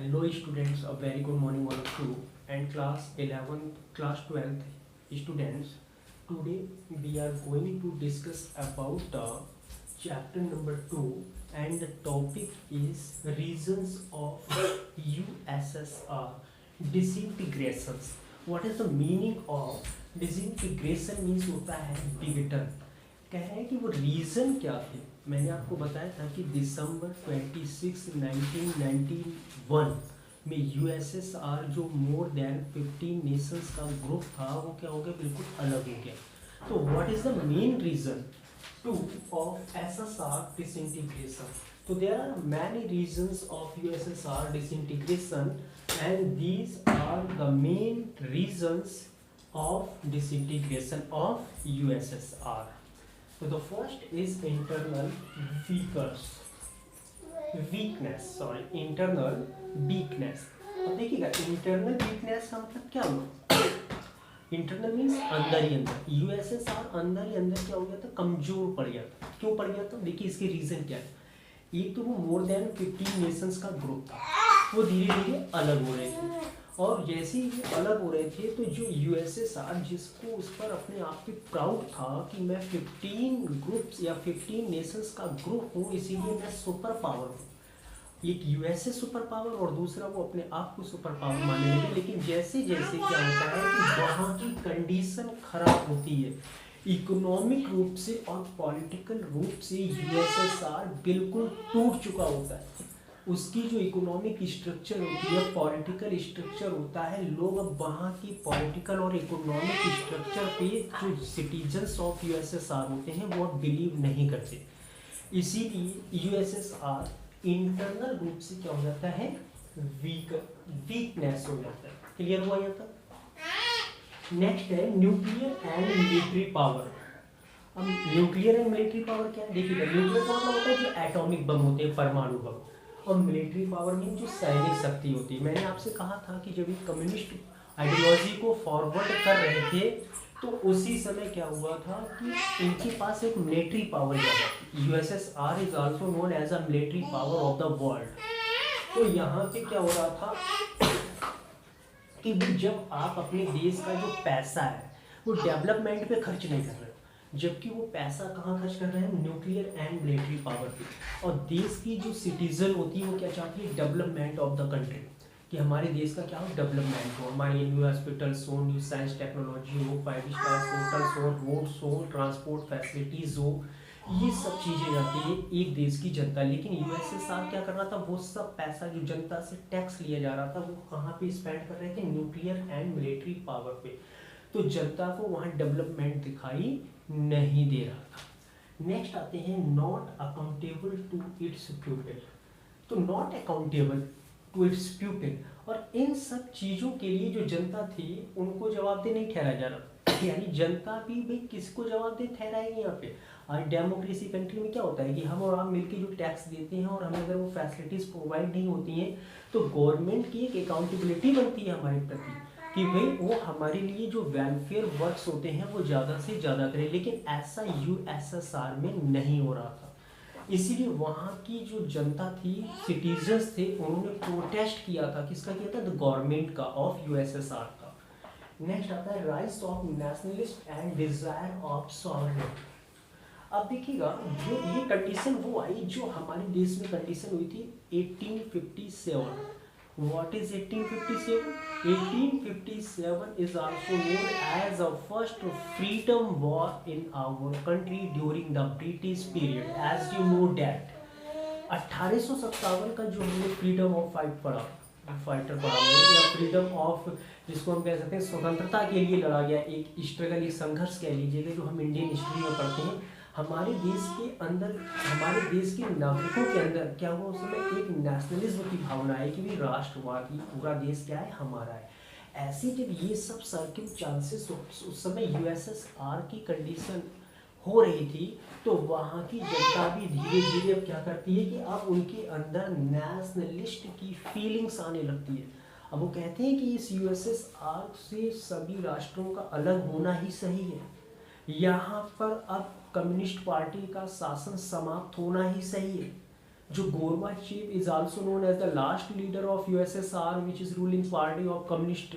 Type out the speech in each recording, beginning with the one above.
Hello students, a very good morning all of you and class 11th, class 12th students. Today we are going to discuss about chapter number 2 and the topic is reasons of USSR disintegrations. What is the meaning of disintegration? means होता है विघटन. कह रहे हैं कि वो reason क्या थे. मैंने आपको बताया था कि दिसंबर 26, 1991 में यूएसएसआर जो मोर देन 15 नेशंस का ग्रुप था वो क्या हो गया, बिल्कुल अलग हो गया. तो what is the main reason to of SSR disintegration? तो there are many reasons of USSR disintegration and these are the main reasons of disintegration of USSR. So the first is internal internal weakness. अब देखिएगा internal weakness का मतलब क्या हुआ. Internal means अंदर ही अंदर. USSR अंदर ही अंदर क्या हो गया था, कमजोर पड़ गया था. क्यों पड़ गया था? देखिए इसके रीजन क्या है. एक तो वो मोर देन 15 नेशंस का ग्रुप था, वो धीरे धीरे अलग हो रहे थे. और जैसे ही ये अलग हो रहे थे तो जो यूएसएसआर जिसको उस पर अपने आप पे प्राउड था कि मैं 15 ग्रुप्स या 15 नेशंस का ग्रुप हूँ, इसीलिए मैं सुपर पावर हूँ. एक यूएसए सुपर पावर और दूसरा वो अपने आप को सुपर पावर मानने लगे. लेकिन जैसे जैसे क्या होता है कि वहाँ की कंडीशन खराब होती है इकोनॉमिक रूप से और पॉलिटिकल रूप से, यूएसएसआर बिल्कुल टूट चुका होता है. उसकी जो इकोनॉमिक स्ट्रक्चर होती है, पॉलिटिकल स्ट्रक्चर होता है, लोग अब वहाँ की पॉलिटिकल और इकोनॉमिक स्ट्रक्चर पे जो सिटीजन्स ऑफ यूएसएसआर होते हैं वो अब बिलीव नहीं करते. इसीलिए यूएसएसआर इंटरनल रूप से क्या हो जाता है, वीकनेस हो जाता है. क्लियर हुआ यहाँ तक? नेक्स्ट है न्यूक्लियर एंड मिलिट्री पावर. अब न्यूक्लियर एंड मिलिट्री पावर क्या है? देखिएगा न्यूक्लियर का मतलब होता है जो एटॉमिक बम होते हैं, परमाणु बम. और मिलिट्री पावर में जो सैनिक शक्ति होती है. मैंने आपसे कहा था कि जब ये कम्युनिस्ट आइडियोलॉजी को फॉरवर्ड कर रहे थे तो उसी समय क्या हुआ था कि इनके पास एक मिलिट्री पावर ज़्यादा थी. USSR is also known as a military power of the world. तो यहाँ पे क्या हो रहा था कि जब आप अपने देश का जो पैसा है वो डेवलपमेंट पे खर्च नहीं कर रहे, जबकि वो पैसा कहाँ खर्च कर रहे हैं, न्यूक्लियर एंड मिलिट्री पावर पे. और देश की जो सिटीजन होती है वो क्या चाहती है, डेवलपमेंट ऑफ द कंट्री, कि हमारे देश का क्या हो, डेवलपमेंट हो. हमारे न्यू हॉस्पिटल्स हो, न्यू साइंस टेक्नोलॉजी हो, 5 स्टार होटल्स हो, रोड्स हो, ट्रांसपोर्ट फैसिलिटीज़ हो, ये सब चीज़ें जाती है एक देश की जनता. लेकिन यूएसएसआर क्या कर रहा था, वो सब पैसा जो जनता से टैक्स लिया जा रहा था वो कहाँ पे स्पेंड कर रहे थे, न्यूक्लियर एंड मिलिट्री पावर पे. तो जनता को वहाँ डेवलपमेंट दिखाई नहीं दे रहा था. नेक्स्ट आते हैं not accountable to its people. तो not accountable to its people, और इन सब चीज़ों के लिए जो जनता थी उनको जवाबदेह नहीं ठहराया जा रहा. यानी जनता भी भाई किसको जवाबदेह ठहराएगी यहाँ पे. आज डेमोक्रेसी कंट्री में क्या होता है कि हम और आप मिलकर जो टैक्स देते हैं और हमें अगर वो फैसिलिटीज़ प्रोवाइड नहीं होती हैं तो गवर्नमेंट की एक अकाउंटेबिलिटी बनती है हमारे प्रति कि भाई वो हमारे लिए जो वेलफेयर वर्क्स होते हैं वो ज़्यादा से ज़्यादा करें. लेकिन ऐसा यूएसएसआर में नहीं हो रहा था. इसीलिए वहाँ की जो जनता थी, सिटीजन्स थे, उन्होंने प्रोटेस्ट किया था. किसका किया था? द गवर्नमेंट का, ऑफ यूएसएसआर का. नेक्स्ट आता है rise of nationalist and desire of sovereignty. अब देखिएगा जो ये कंडीशन वो आई जो हमारे देश में कंडीशन हुई थी 1857. What is 1857? 1857 is also known as the first freedom war in our country during the British period. As you know that 1857 का जो हमने फ्रीडम ऑफ फाइटर पढ़ा या फ्रीडम ऑफ, जिसको हम कह सकते हैं स्वतंत्रता के लिए लड़ा गया एक स्ट्रगल, एक संघर्ष कह लीजिएगा, जो हम इंडियन हिस्ट्री में पढ़ते हैं. हमारे देश के अंदर, हमारे देश के नागरिकों के अंदर क्या हुआ उस समय, एक नेशनलिज्म की भावना है कि भी राष्ट्रवादी, पूरा देश क्या है, हमारा है. ऐसे जब ये सब सर्किल चांसेस उस समय यूएसएसआर की कंडीशन हो रही थी तो वहाँ की जनता भी धीरे धीरे अब क्या करती है कि अब उनके अंदर नेशनलिस्ट की फीलिंग्स आने लगती है. अब वो कहते हैं कि इस यूएसएसआर से सभी राष्ट्रों का अलग होना ही सही है. यहाँ पर अब कम्युनिस्ट पार्टी का शासन समाप्त होना ही सही है. जो Gorbachev is also known as the last leader of USSR which is ruling party of communist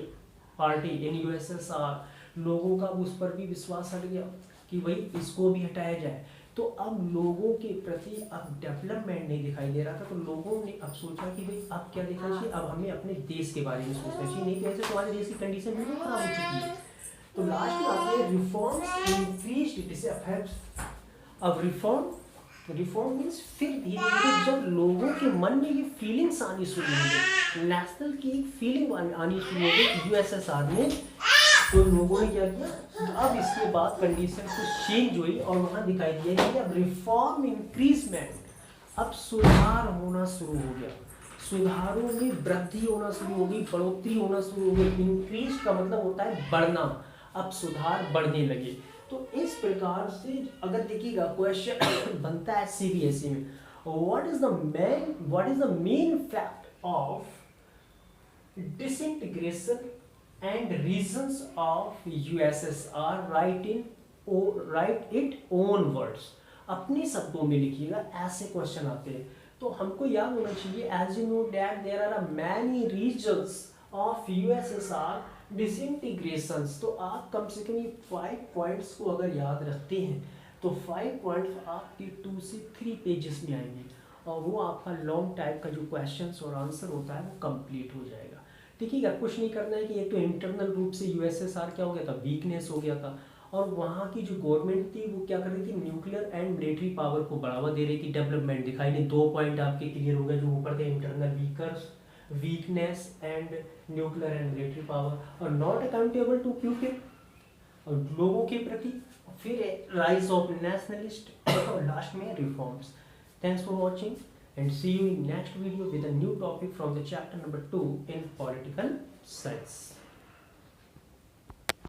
party in USSR, लोगों का उस पर भी विश्वास हट गया कि भाई इसको भी हटाया जाए। तो अब लोगों के प्रति अब डेवलपमेंट नहीं दिखाई दे रहा था, तो लोगों ने अब सोचा कि भाई अब क्या देखना चाहिए, अब हमें अपने देश के बारे में सोचना चाहिए, नहीं तो ऐसे तुम्हारे देश की कंडीशन बिल्कुल खराब हो चुकी है। तो लास्ट में आते हैं रिफॉर्म्स इंक्रीज्ड दिस इफेक्ट्स। अब रिफॉर्म मीन्स फिर धीरे धीरे जब लोगों के मन में ये फीलिंग्स आनी शुरू हो गई, नेशनल की एक फीलिंग आनी शुरू हो गई यूएसएसआर में, तो लोगों ने क्या किया, अब इसके बाद कंडीशन कुछ चेंज हुई और वहाँ दिखाई दिया कि अब रिफॉर्म इंक्रीजमेंट, अब सुधार होना शुरू हो गया, सुधारों में वृद्धि होना शुरू हो गई, बढ़ोतरी होना शुरू हो गई। इंक्रीज का मतलब होता है बढ़ना, अब सुधार बढ़ने लगे। तो इस प्रकार से अगर देखिएगा क्वेश्चन बनता है सीबीएसई में, what is the main fact of disintegration and reasons of USSR, write it own words, अपने शब्दों में लिखिएगा, ऐसे क्वेश्चन आते हैं। तो हमको याद होना चाहिए as you know that there are many regions of USSR disintegrations, तो आप कम से कम ये 5 पॉइंट्स को अगर याद रखते हैं तो 5 पॉइंट्स आपके 2 से 3 पेजेस में आएंगे और वो आपका लॉन्ग टाइप का जो क्वेश्चंस और आंसर होता है वो कंप्लीट हो जाएगा। देखिएगा कुछ नहीं करना है कि एक तो इंटरनल रूप से यूएसएसआर क्या हो गया था, वीकनेस हो गया था, और वहाँ की जो गवर्नमेंट थी वो क्या कर रही थी, न्यूक्लियर एंड मिलिट्री पावर को बढ़ावा दे रही थी, डेवलपमेंट दिखाई नहीं। 2 पॉइंट आपके क्लियर हो गए जो ऊपर थे, internal weakness and nuclear and military power, और नॉट अकाउंटेबल टू पीपल, और लोगों के प्रति, फिर राइज ऑफ नेशनलिस्ट और लास्ट में reforms. Thanks for watching and see you in next video with a new topic from the chapter number 2 in political science.